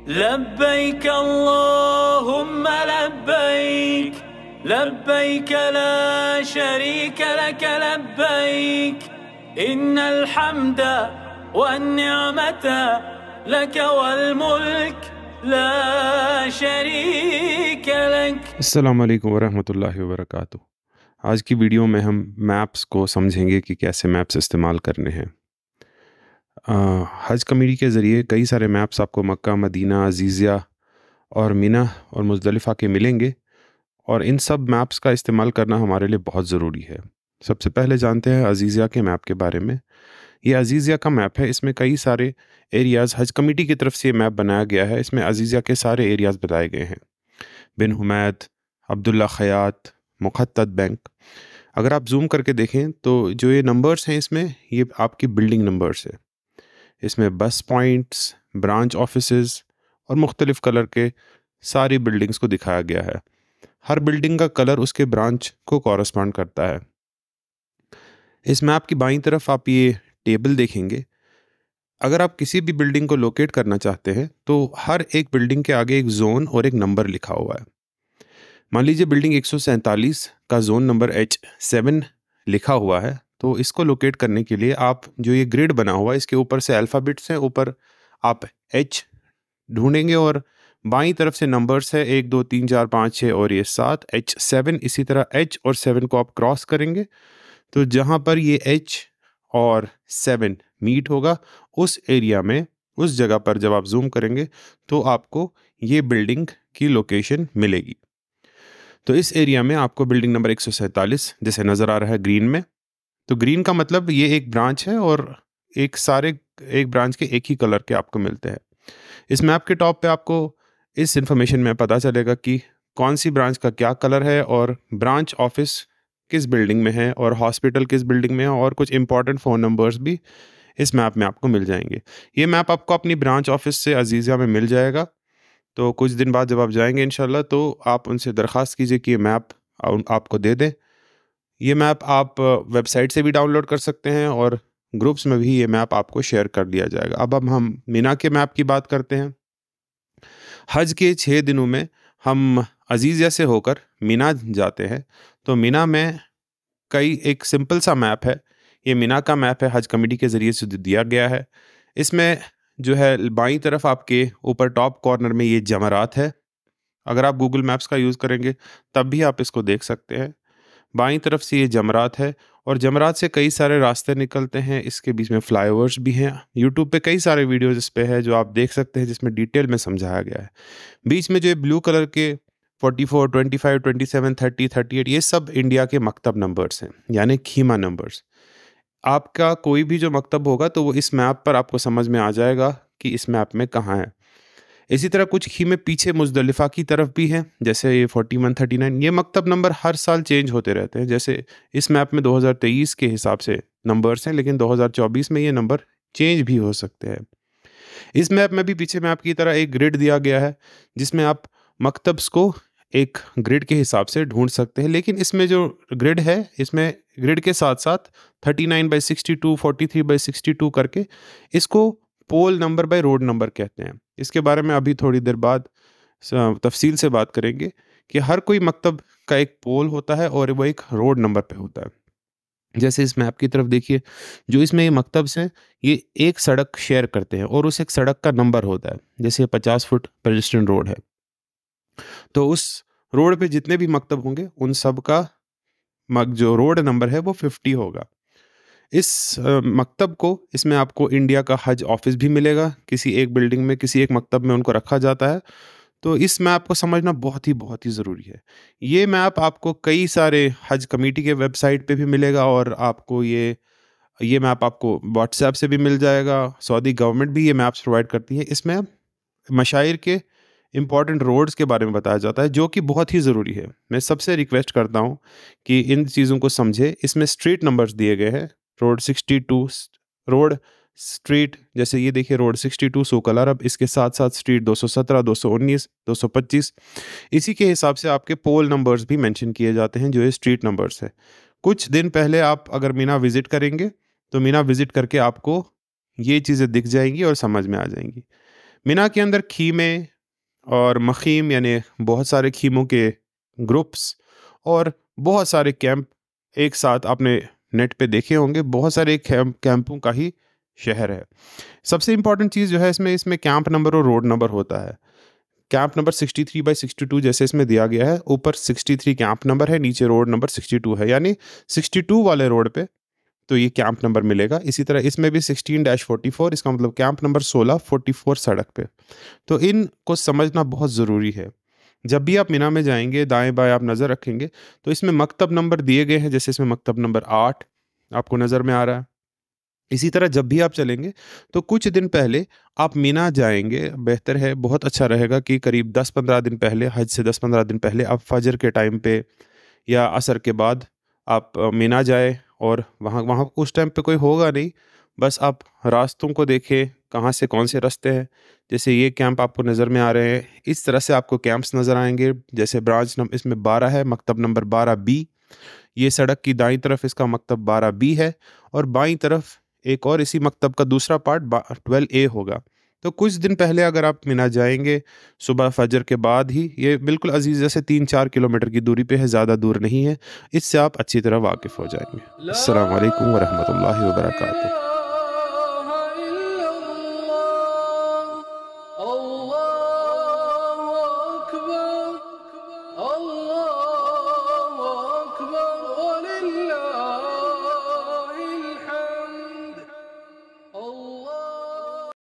लब्बैक अल्लाहुम्मा लब्बैक लब्बैक ला शरीक लक लब्बैक इन्नल हम्द one निअमत luck वल मुल्क ला शरीक लक। अस्सलाम वालेकुम वरहमतुल्लाहि वबरकातुहू। आज की वीडियो में हम मैप्स को समझेंगे कि कैसे मैप्स इस्तेमाल करने हैं। हज कमेटी के ज़रिए कई सारे मैप्स आपको मक्का, मदीना, अज़ीज़िया और मिना और मुज़दलिफ़ा के मिलेंगे और इन सब मैप्स का इस्तेमाल करना हमारे लिए बहुत ज़रूरी है। सबसे पहले जानते हैं अज़ीज़िया के मैप के बारे में। ये अज़ीज़िया का मैप है, इसमें कई सारे एरियाज़ हज कमेटी की तरफ से ये मैप बनाया गया है। इसमें अज़ीज़िया के सारे एरियाज़ बताए गए हैं, बिन हुमैद, अब्दुल्ला ख़यात, मुक़त्तद बैंक। अगर आप जूम करके देखें तो जो ये नंबर्स हैं इसमें ये आपकी बिल्डिंग नंबर्स है। इसमें बस पॉइंट्स, ब्रांच ऑफिसेज़ और मुख्तलिफ़ कलर के सारी बिल्डिंग्स को दिखाया गया है। हर बिल्डिंग का कलर उसके ब्रांच को कॉरस्पॉन्ड करता है। इस मैप की बाईं तरफ आप ये टेबल देखेंगे। अगर आप किसी भी बिल्डिंग को लोकेट करना चाहते हैं तो हर एक बिल्डिंग के आगे एक जोन और एक नंबर लिखा हुआ है। मान लीजिए बिल्डिंग 147 का जोन नंबर H7 लिखा हुआ है, तो इसको लोकेट करने के लिए आप जो ये ग्रिड बना हुआ है इसके ऊपर से अल्फ़ाबेट्स हैं, ऊपर आप H ढूंढेंगे और बाईं तरफ से नंबर्स है 1 2 3 4 5 6 और ये 7 H7। इसी तरह H और 7 को आप क्रॉस करेंगे तो जहाँ पर ये H और 7 मीट होगा उस एरिया में, उस जगह पर जब आप जूम करेंगे तो आपको ये बिल्डिंग की लोकेशन मिलेगी। तो इस एरिया में आपको बिल्डिंग नंबर 147 जैसे नज़र आ रहा है ग्रीन में, तो ग्रीन का मतलब ये एक ब्रांच है और एक ब्रांच के एक ही कलर के आपको मिलते हैं। इस मैप के टॉप पे आपको इस इंफॉर्मेशन में पता चलेगा कि कौन सी ब्रांच का क्या कलर है और ब्रांच ऑफिस किस बिल्डिंग में है और हॉस्पिटल किस बिल्डिंग में है और कुछ इंपॉर्टेंट फ़ोन नंबर्स भी इस मैप में आपको मिल जाएंगे। ये मैप आपको अपनी ब्रांच ऑफिस से अज़ीज़िया में मिल जाएगा। तो कुछ दिन बाद जब आप जाएंगे इंशाल्लाह तो आप उनसे दरख्वास्त कीजिए कि ये मैप आपको दे दें। ये मैप आप वेबसाइट से भी डाउनलोड कर सकते हैं और ग्रुप्स में भी ये मैप आपको शेयर कर दिया जाएगा। अब हम मिना के मैप की बात करते हैं। हज के 6 दिनों में हम अज़ीज़िया से होकर मिना जाते हैं। तो मिना में एक सिंपल सा मैप है। ये मिना का मैप है, हज कमेटी के ज़रिए से दिया गया है। इसमें जो है बाईं तरफ आपके ऊपर टॉप कॉर्नर में ये जमरात है। अगर आप गूगल मैप्स का यूज़ करेंगे तब भी आप इसको देख सकते हैं। बाईं तरफ से ये जमरात है और जमरात से कई सारे रास्ते निकलते हैं। इसके बीच में फ्लाईओवर्स भी हैं। यूट्यूब पे कई सारे वीडियोज़ इस पे है जो आप देख सकते हैं जिसमें डिटेल में समझाया गया है। बीच में जो ब्लू कलर के 44, 25, 27, 30, 38 ये सब इंडिया के मकतब नंबर्स हैं, यानी खीमा नंबर्स। आपका कोई भी जो मकतब होगा तो वो इस मैप पर आपको समझ में आ जाएगा कि इस मैप में कहाँ है। इसी तरह कुछ खीमे पीछे मुज़दलिफ़ा की तरफ भी हैं, जैसे ये 41, 39। ये मकतब नंबर हर साल चेंज होते रहते हैं। जैसे इस मैप में 2023 के हिसाब से नंबर्स हैं, लेकिन 2024 में ये नंबर चेंज भी हो सकते हैं। इस मैप में भी पीछे मैप की तरह एक ग्रिड दिया गया है जिसमें आप मकतब्स को एक ग्रिड के हिसाब से ढूंढ सकते हैं। लेकिन इसमें जो ग्रिड है, इसमें ग्रिड के साथ साथ 39/62, 43/62 करके इसको पोल नंबर बाय रोड नंबर कहते हैं। इसके बारे में अभी थोड़ी देर बाद तफसील से बात करेंगे कि हर कोई मकतब का एक पोल होता है और वो एक रोड नंबर पे होता है। जैसे इस मैप की तरफ देखिए, जो इसमें ये मकतब्स हैं ये एक सड़क शेयर करते हैं और उस एक सड़क का नंबर होता है। जैसे 50 फुट पेडेस्ट्रियन रोड है तो उस रोड पे जितने भी मकतब होंगे उन सब का जो रोड नंबर है वो 50 होगा। इस मकतब को, इसमें आपको इंडिया का हज ऑफिस भी मिलेगा। किसी एक बिल्डिंग में, किसी एक मकतब में उनको रखा जाता है। तो इस मैप को समझना बहुत ही ज़रूरी है। ये मैप आपको कई सारे हज कमेटी के वेबसाइट पे भी मिलेगा और आपको ये मैप आपको व्हाट्सएप से भी मिल जाएगा। सऊदी गवर्नमेंट भी ये मैप्स प्रोवाइड करती है। इसमें मशाइर के इम्पॉर्टेंट रोड्स के बारे में बताया जाता है जो कि बहुत ही ज़रूरी है। मैं सबसे रिक्वेस्ट करता हूँ कि इन चीज़ों को समझे। इसमें स्ट्रीट नंबर्स दिए गए हैं। रोड 62 रोड स्ट्रीट, जैसे ये देखिए रोड 62 सूकल अरब, इसके साथ साथ स्ट्रीट 217, 219, 225। इसी के हिसाब से आपके पोल नंबर्स भी मेंशन किए जाते हैं जो ये स्ट्रीट नंबर्स है। कुछ दिन पहले आप अगर मीना विज़िट करेंगे तो मीना विज़िट करके आपको ये चीज़ें दिख जाएंगी और समझ में आ जाएंगी। मिना के अंदर खीमे और मखीम यानी बहुत सारे खीमों के ग्रुप्स और बहुत सारे कैंप एक साथ आपने नेट पे देखे होंगे। बहुत सारे कैंपों का ही शहर है। सबसे इम्पॉर्टेंट चीज़ जो है इसमें कैंप नंबर और रोड नंबर होता है। कैंप नंबर 63/62 जैसे इसमें दिया गया है, ऊपर 63 कैंप नंबर है, नीचे रोड नंबर 62 है, यानी 62 वाले रोड पे तो ये कैंप नंबर मिलेगा। इसी तरह इसमें भी 16-44, इसका मतलब कैंप नंबर 16 44 सड़क पे। तो इनको समझना बहुत ज़रूरी है। जब भी आप मिना में जाएंगे, दाएं बाएं आप नज़र रखेंगे तो इसमें मकतब नंबर दिए गए हैं। जैसे इसमें मकतब नंबर 8 आपको नज़र में आ रहा है। इसी तरह जब भी आप चलेंगे तो कुछ दिन पहले आप मीना जाएंगे, बेहतर है, बहुत अच्छा रहेगा कि करीब 10-15 दिन पहले, हज से 10-15 दिन पहले आप फजर के टाइम पे या असर के बाद आप मीना जाए। और वहाँ उस टाइम पे कोई होगा नहीं, बस आप रास्तों को देखें कहाँ से कौन से रास्ते हैं। जैसे ये कैंप आपको नज़र में आ रहे हैं, इस तरह से आपको कैंप्स नज़र आएंगे। जैसे ब्रांच नंबर इसमें 12 है, मकतब नंबर 12B। ये सड़क की दाईं तरफ इसका मकतब 12B है और बाईं तरफ एक और इसी मकतब का दूसरा पार्ट 12A होगा। तो कुछ दिन पहले अगर आप मिना जाएंगे सुबह फजर के बाद ही, ये बिल्कुल अजीज़ से 3-4 किलोमीटर की दूरी पे है, ज़्यादा दूर नहीं है। इससे आप अच्छी तरह वाकिफ़ हो जाएंगे। अस्सलाम वालेकुम वरहमतुल्लाहि वबरकातुहू।